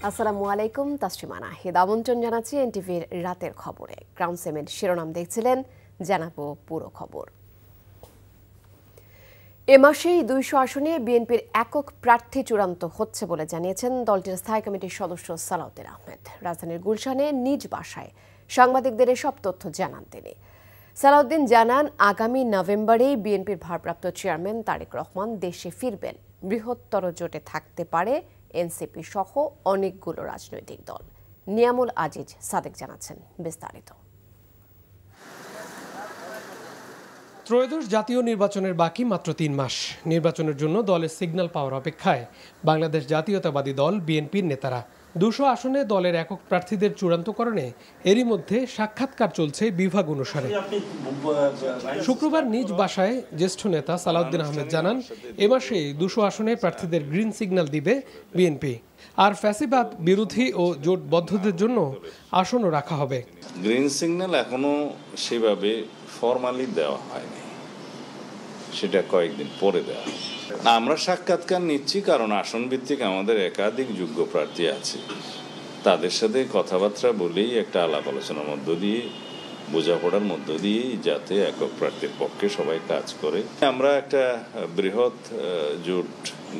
আসসালামু আলাইকুম, তাসলিমা নাহিদ আমন্ত্রণ জানাচ্ছি এনটিভির রাতের খবরে। ক্রাউন সেমেন্ট শিরোনাম দেখছিলেন, জানাবো পুরো খবর। এ মাসেই 200 আসনে বিএনপির একক প্রার্থী চূড়ান্ত হচ্ছে বলে জানিয়েছেন দলটির স্থায়ী কমিটির সদস্য সালাউদ্দিন আহমেদ। রাজধানীর গুলশানে নিজ বাসায় সাংবাদিকদের এসব তথ্য জানান তিনি। সালাউদ্দিন জানান, আগামী নভেম্বরেই বিএনপির ভারপ্রাপ্ত চেয়ারম্যান তারেক রহমান দেশে ফিরবেন। বৃহত্তর জোটে থাকতে পারে এনসিপি সহ অনেকগুলো রাজনৈতিক দল। নিয়ামুল আজিজ সাদেক জানাচ্ছেন বিস্তারিত। ত্রয়োদশ জাতীয় নির্বাচনের বাকি মাত্র 3 মাস। নির্বাচনের জন্য দলের সিগন্যাল পাওয়ার অপেক্ষায় বাংলাদেশ জাতীয়তাবাদী দল বিএনপির নেতারা 200 আসনে দলের একক প্রার্থীদের চূড়ান্তকরণে এরই মধ্যে সাক্ষাৎকার চলছে বিভাগ অনুসারে। শুক্রবার নিজ বাসায় জ্যেষ্ঠ নেতা সালাউদ্দিন আহমেদ জানান, এ মাসে 200 আসনে প্রার্থীদের গ্রিন সিগন্যাল দিবে বিএনপি। আর ফ্যাসিবাদ বিরোধী ও জোটবদ্ধদের জন্য আসনও রাখা হবে। গ্রিন সিগন্যাল এখনো সেভাবে ফরমালি দেওয়া হয়নি, সেটা কয়েকদিন পরে দেওয়া। আমরা সাক্ষাৎকার নিচ্ছি কারণ আসন ভিত্তিক আমাদের একাধিক যোগ্য প্রার্থী আছে, তাদের সাথে কথাবার্তা বলেই একটা আলাপ আলোচনার মধ্য দিয়ে, বোঝাপড়ার মধ্য দিয়েই যাতে একক প্রার্থীর পক্ষে সবাই কাজ করে। আমরা একটা বৃহৎ জোট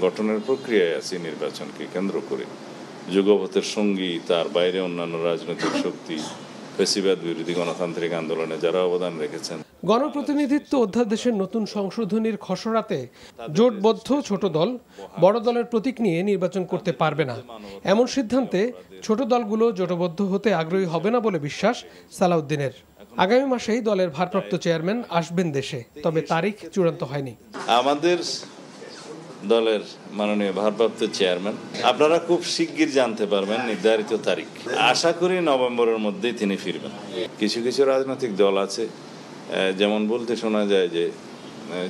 গঠনের প্রক্রিয়ায় আছি নির্বাচনকে কেন্দ্র করে। যুগপথের সঙ্গী, তার বাইরে অন্যান্য রাজনৈতিক শক্তি, ফ্যাসিবাদ বিরোধী গণতান্ত্রিক আন্দোলনে যারা অবদান রেখেছেন। গণপ্রতিনিধিত্ব অধ্যাদেশের নতুন সংশোধনীর খসড়াতে জোটবদ্ধ ছোট দল বড় দলের প্রতীক নিয়ে নির্বাচন করতে পারবে না, এমন সিদ্ধান্তে ছোট দলগুলো জোটবদ্ধ হতে আগ্রহী হবে না বলে বিশ্বাস সালাউদ্দিনের। আগামী মাসেই দলের ভারপ্রাপ্ত চেয়ারম্যান আসবেন দেশে, তবে তারিখ চূড়ান্ত হয়নি। আমাদের দলের মাননীয় ভারপ্রাপ্ত চেয়ারম্যান আপনারা খুব শিগগির জানতে পারবেন নির্ধারিত তারিখ। আশা করি নভেম্বরের মধ্যেই তিনি ফিরবেন। কিছু কিছু রাজনৈতিক দল আছে, যেমন বলতে শোনা যায় যে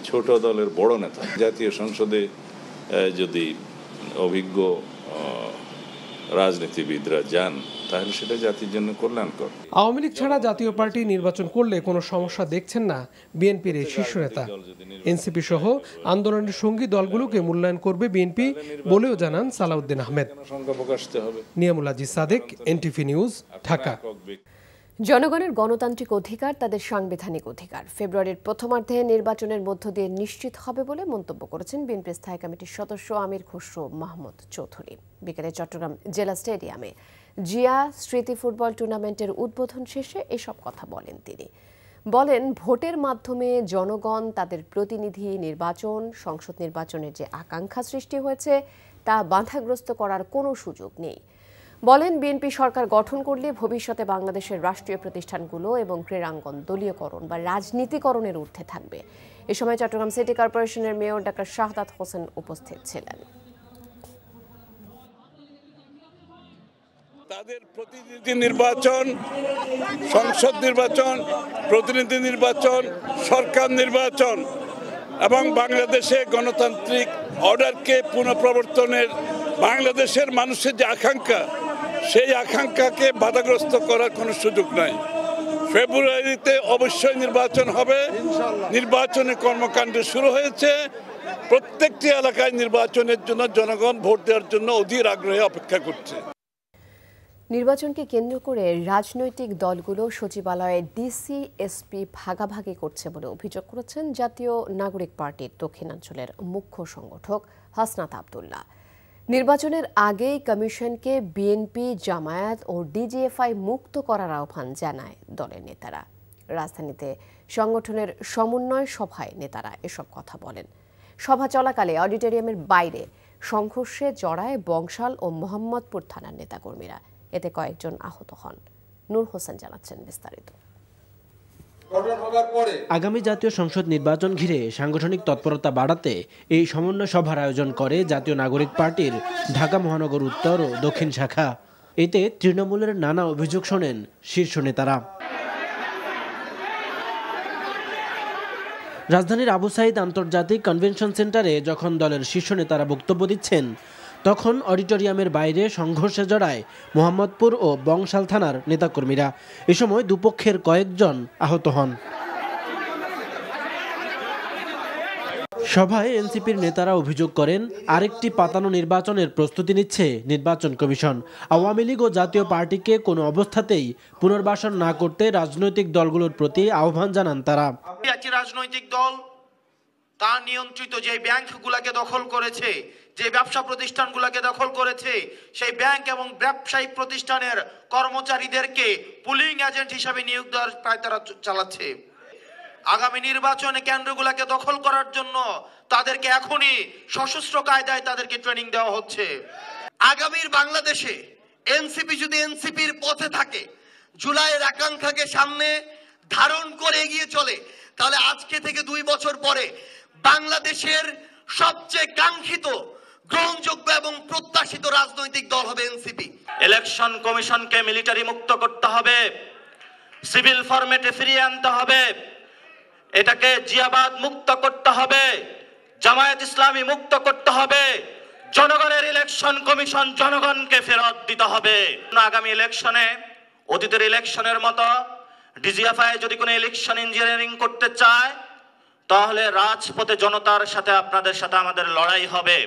ছোট দলের বড় নেতা জাতীয় সংসদে যদি অভিজ্ঞ রাজনীতিবিদরা যান, তাহলে সেটা জাতির জন্য কল্যাণকর। আওয়ামী লীগ ছাড়া জাতীয় পার্টি নির্বাচন করলে কোনো সমস্যা দেখছেন না বিএনপির এই শীর্ষ নেতা। এনসিপি সহ আন্দোলনের সঙ্গী দলগুলোকে মূল্যায়ন করবে বিএনপি বলেও জানান সালাউদ্দিন আহমেদ। Niamul Aziz Sadek, NTV news, Dhaka. জনগণের গণতান্ত্রিক অধিকার তাদের সাংবিধানিক অধিকার। ফেব্রুয়ারির প্রথমার্ধে নির্বাচনের মধ্য দিয়ে নিশ্চিত হবে বলে মন্তব্য করেছেন বিএনপির স্থায়ী কমিটির সদস্য আমির খসরু মাহমুদ চৌধুরী। বিকেলে চট্টগ্রাম জেলা স্টেডিয়ামে জিয়া স্মৃতি ফুটবল টুর্নামেন্টের উদ্বোধন শেষে এসব কথা বলেন তিনি। বলেন, ভোটের মাধ্যমে জনগণ তাদের প্রতিনিধি নির্বাচন, সংসদ নির্বাচনের যে আকাঙ্ক্ষা সৃষ্টি হয়েছে তা বাধাগ্রস্ত করার কোনো সুযোগ নেই। বলেন, বিএনপি সরকার গঠন করলে ভবিষ্যতে বাংলাদেশের রাষ্ট্রীয় প্রতিষ্ঠানগুলো এবং ক্রীড়াঙ্গন দলীয়করণ বা রাজনীতিকরণের ঊর্ধ্বে থাকবে। এ সময় চট্টগ্রাম সিটি কর্পোরেশনের মেয়র ডাক্তার শাহাদাত হোসেন উপস্থিত ছিলেন। তাদের প্রতিনিধি নির্বাচন, সংসদ নির্বাচন, প্রতিনিধি নির্বাচন, সরকার নির্বাচন এবং বাংলাদেশে গণতান্ত্রিক অর্ডারকে পুনঃপ্রবর্তনের বাংলাদেশের মানুষের যে আকাঙ্ক্ষা, সেই আকাঙ্ক্ষাকে বাধাগ্রস্ত করার কোনো সুযোগ নাই। ফেব্রুয়ারিতে অবশ্যই নির্বাচন হবে। নির্বাচনের কর্মকাণ্ড শুরু হয়েছে। প্রত্যেকটি এলাকায় নির্বাচনের জন্য জনগণ ভোট দেওয়ার জন্য অধীর আগ্রহে অপেক্ষা করছে। নির্বাচনকে কেন্দ্র করে রাজনৈতিক দলগুলো সচিবালয়ে ডিসি এসপি ভাগাভাগি করছে বলে অভিযোগ করেছেন জাতীয় নাগরিক পার্টির দক্ষিণাঞ্চলের মুখ্য সংগঠক হাসনাত আব্দুল্লাহ। নির্বাচনের আগেই কমিশনকে বিএনপি, জামায়াত ও ডিজিএফআই মুক্ত করার আহ্বান জানায় দলের নেতারা। রাজধানীতে সংগঠনের সমন্বয় সভায় নেতারা এসব কথা বলেন। সভা চলাকালে অডিটোরিয়ামের বাইরে সংঘর্ষে জড়ায় বংশাল ও মোহাম্মদপুর থানার নেতাকর্মীরা। এতে কয়েকজন আহত হন। নূর হোসেন জানাচ্ছেন বিস্তারিত। আগামী জাতীয় সংসদ নির্বাচন ঘিরে সাংগঠনিক তৎপরতা বাড়াতে এই সমন্বয় সভার আয়োজন করে জাতীয় নাগরিক পার্টির ঢাকা মহানগর উত্তর ও দক্ষিণ শাখা। এতে তৃণমূলের নানা অভিযোগ শোনেন শীর্ষ নেতারা। রাজধানীর আবু সাইদ আন্তর্জাতিক কনভেনশন সেন্টারে যখন দলের শীর্ষ নেতারা বক্তব্য দিচ্ছেন, তখন অডিটোরিয়ামের বাইরে সংঘর্ষে জড়ায় মোহাম্মদপুর ও বংশাল থানার নেতাকর্মীরা। এ সময় দুপক্ষের কয়েকজন আহত হন। সভায় এনসিপির নেতারা অভিযোগ করেন, আরেকটি পাতানো নির্বাচনের প্রস্তুতি নিচ্ছে নির্বাচন কমিশন। আওয়ামী লীগ ও জাতীয় পার্টিকে কোনো অবস্থাতেই পুনর্বাসন না করতে রাজনৈতিক দলগুলোর প্রতি আহ্বান জানান তারা। একটি রাজনৈতিক দল তার নিয়ন্ত্রিত যে ব্যাংকগুলোকে দখল করেছে, যে ব্যবসা প্রতিষ্ঠানগুলোকে দখল করেছে, সেই ব্যাংক এবং ব্যবসায়িক প্রতিষ্ঠানের কর্মচারীদেরকে পুলিং এজেন্ট হিসেবে নিয়োগ দেওয়ার প্রায় তারা চালাচ্ছে। আগামী নির্বাচনে কেন্দ্রগুলোকে দখল করার জন্য তাদেরকে এখনই সশস্ত্র কায়দায় তাদেরকে ট্রেনিং দেওয়া হচ্ছে। আগামীর বাংলাদেশে এনসিপি যদি এনসিপির পথে থাকে, জুলাইয়ের আকাঙ্ক্ষাকে সামনে ধারণ করে এগিয়ে চলে, তাহলে আজকে থেকে 2 বছর পরে বাংলাদেশের সবচেয়ে কাঙ্ক্ষিত, গ্রহণযোগ্য এবং প্রত্যাশিত রাজনৈতিক দল হবে এনসিপি। ইলেকশন কমিশনকে মিলিটারি মুক্ত করতে হবে, সিভিল ফরম্যাটে ফিরিয়ে আনতে হবে, এটাকে জিয়াবাদ মুক্ত করতে হবে, জামায়াত ইসলামী মুক্ত করতে হবে, জনগণের ইলেকশন কমিশন জনগণকে ফেরত দিতে হবে। আগামী ইলেকশনে অতীতের ইলেকশনের মতো ডিজিএফআই যদি কোনো ইলেকশন ইঞ্জিনিয়ারিং করতে চায়, তাহলে রাজপথে জনতার সাথে আপনাদের সাথে আমাদের লড়াই হবে।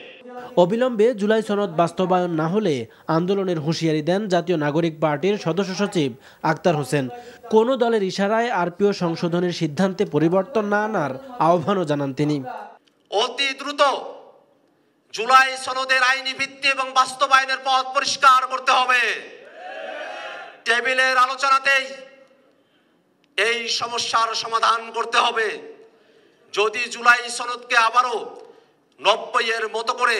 অবিলম্বে জুলাই সনদ বাস্তবায়ন না হলে আন্দোলনের হুঁশিয়ারি দেন জাতীয় নাগরিক পার্টির সদস্য সচিব আক্তার হোসেন। কোনো দলের ইশারায় আরপিও সংশোধনের সিদ্ধান্তে পরিবর্তন না আনার আহ্বানও জানান তিনি। অতি দ্রুত জুলাই সনদের আইনি ভিত্তি এবং বাস্তবায়নের পথ পরিষ্কার করতে হবে। টেবিলের আলোচনাতেই এই সমস্যার সমাধান করতে হবে। যদি জুলাই সনদকে আবারও 90-এর মতো করে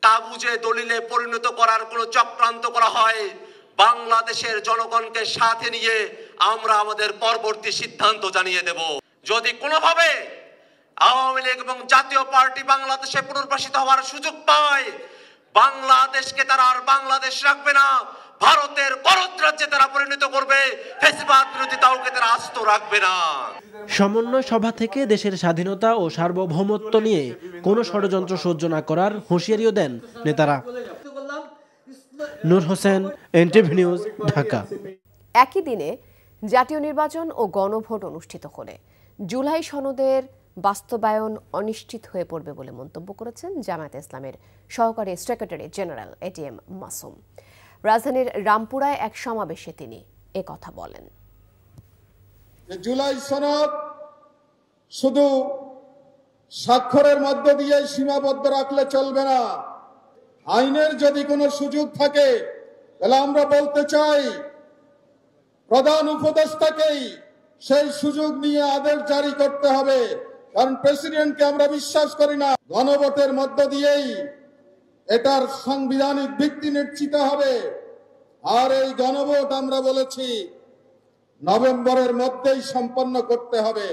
তাবুজে দলিলে পরিণত করার কোনো চক্রান্ত করা হয়, বাংলাদেশের জনগণকে সাথে নিয়ে আমরা আমাদের পরবর্তী সিদ্ধান্ত জানিয়ে দেব। যদি কোনোভাবে আওয়ামী লীগ এবং জাতীয় পার্টি বাংলাদেশে পুনর্বাসিত হওয়ার সুযোগ পায়, বাংলাদেশকে তারা আর বাংলাদেশ রাখবে না, ভারতের করদ রাজ্যে তারা পরিণত করবে, ফ্যাসিবাদ বিরোধী দলকে তারা আস্ত রাখবে না। সমন্বয় সভা থেকে দেশের স্বাধীনতা ও সার্বভৌমত্ব নিয়ে কোনো ষড়যন্ত্র সহ্য না করার হুঁশিয়ারিও দেন নেতারা। নূর হোসেন, এনটিভি নিউজ, ঢাকা। একই দিনে জাতীয় নির্বাচন ও গণভোট অনুষ্ঠিত হলে জুলাই সনদের বাস্তবায়ন অনিশ্চিত হয়ে পড়বে বলে মন্তব্য করেছেন জামায়াতে ইসলামের সহকারী সেক্রেটারি জেনারেল এটিএম মাসুম। রাজধানীর রামপুরায় এক সমাবেশে তিনি একথা বলেন। জুলাই সনদ শুধু স্বাক্ষরের মধ্য দিয়ে সীমাবদ্ধ রাখলে চলবে না, আইনের যদি কোনো সুযোগ থাকে তাহলে আমরা বলতে চাই প্রধান উপদেষ্টাকেই সেই সুযোগ নিয়ে আদেশ জারি করতে হবে। কারণ প্রেসিডেন্টকে আমরা বিশ্বাস করি না। গণভোটের মধ্য দিয়েই এটার সাংবিধানিক ভিত্তি নিশ্চিত হবে। আর এই গণভোট আমরা বলেছি নভেম্বরের মধ্যেই সম্পন্ন করতে হবে।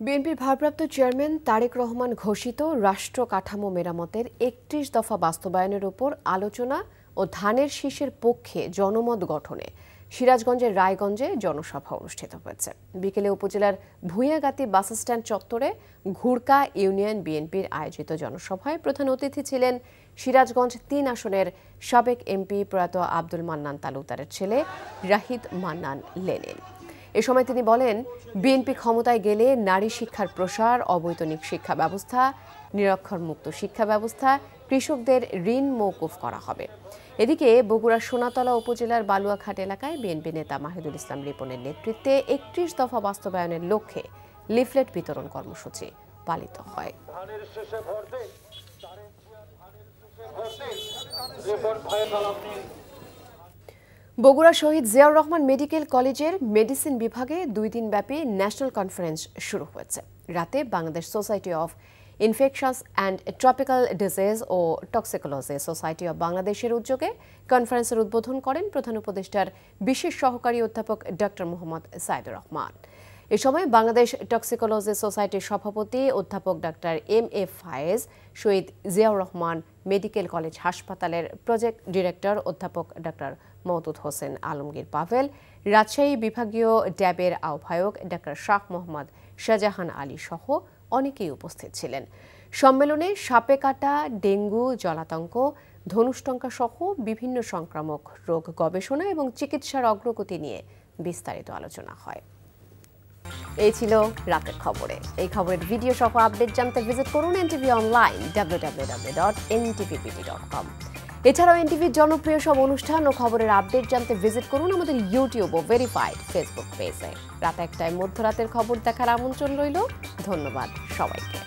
বিএনপির ভারপ্রাপ্ত চেয়ারম্যান তারেক রহমান ঘোষিত রাষ্ট্র কাঠামো মেরামতের 31 দফা বাস্তবায়নের উপর আলোচনা ও ধানের শীষের পক্ষে জনমত গঠনে সিরাজগঞ্জের রায়গঞ্জে জনসভা অনুষ্ঠিত হয়েছে। বিকেলে উপজেলার ভূঁইয়াগাতি বাসস্ট্যান্ড চত্বরে ঘুরকা ইউনিয়ন বিএনপির আয়োজিত জনসভায় প্রধান অতিথি ছিলেন সিরাজগঞ্জ 3 আসনের সাবেক এমপি প্রয়াত আব্দুল মান্নান তালুকদারের ছেলে রাহিদ মান্নান লেনিন। এ সময় তিনি বলেন, বিএনপি ক্ষমতায় গেলে নারী শিক্ষার প্রসার, অবৈতনিক শিক্ষা ব্যবস্থা, নিরক্ষরমুক্ত শিক্ষা ব্যবস্থা, কৃষকদের ঋণ মওকুফ করা হবে। এদিকে বগুড়ার সোনাতলা উপজেলার বালুয়াঘাট এলাকায় বিএনপি নেতা মাহিদুল ইসলাম রিপনের নেতৃত্বে 31 দফা বাস্তবায়নের লক্ষ্যে লিফলেট বিতরণ কর্মসূচি পালিত হয়। বগুড়া শহীদ জিয়াউর রহমান মেডিকেল কলেজের মেডিসিন বিভাগে 2 দিনব্যাপী ন্যাশনাল কনফারেন্স শুরু হয়েছে। রাতে Bangladesh society of infectious and tropical disease ও টক্সিকোলজি সোসাইটি অব বাংলাদেশের উদ্যোগে কনফারেন্সের উদ্বোধন করেন প্রধান উপদেষ্টার বিশেষ সহকারী অধ্যাপক ডক্টর মোহাম্মদ সাইদুর রহমান। এ সময় বাংলাদেশ টক্সিকোলজি সোসাইটির সভাপতি অধ্যাপক ডক্টর এম.এ. ফায়েজ, শহীদ জিয়াউর রহমান মেডিকেল কলেজ হাসপাতালের প্রজেক্ট ডিরেক্টর অধ্যাপক ডক্টর মওদুদ হোসেন আলমগীর পাভেল, রাজশাহী বিভাগীয় ড্যাবের আহ্বায়ক ডক্টর শাহ মোহাম্মদ শাহজাহান আলী সহ অনেকেই উপস্থিত ছিলেন। সম্মেলনে সাপে কাটা, ডেঙ্গু, জলাতঙ্ক, ধনুষ্টঙ্কা সহ বিভিন্ন সংক্রামক রোগ গবেষণা এবং চিকিৎসার অগ্রগতি নিয়ে বিস্তারিত আলোচনা হয়। এই ছিল রাতের খবরে। এই খবরের ভিডিও সহ আপডেট জানতে ভিজিট করুন এনটিভি অনলাইন www.ntvpt.com। এছাড়াও এনটিভির জনপ্রিয় সব অনুষ্ঠান ও খবরের আপডেট জানতে ভিজিট করুন আমাদের ইউটিউব ও ভেরিফাইড ফেসবুক পেজে। রাত 1টায় মধ্যরাতের খবর দেখার আমন্ত্রণ রইল। ধন্যবাদ সবাইকে।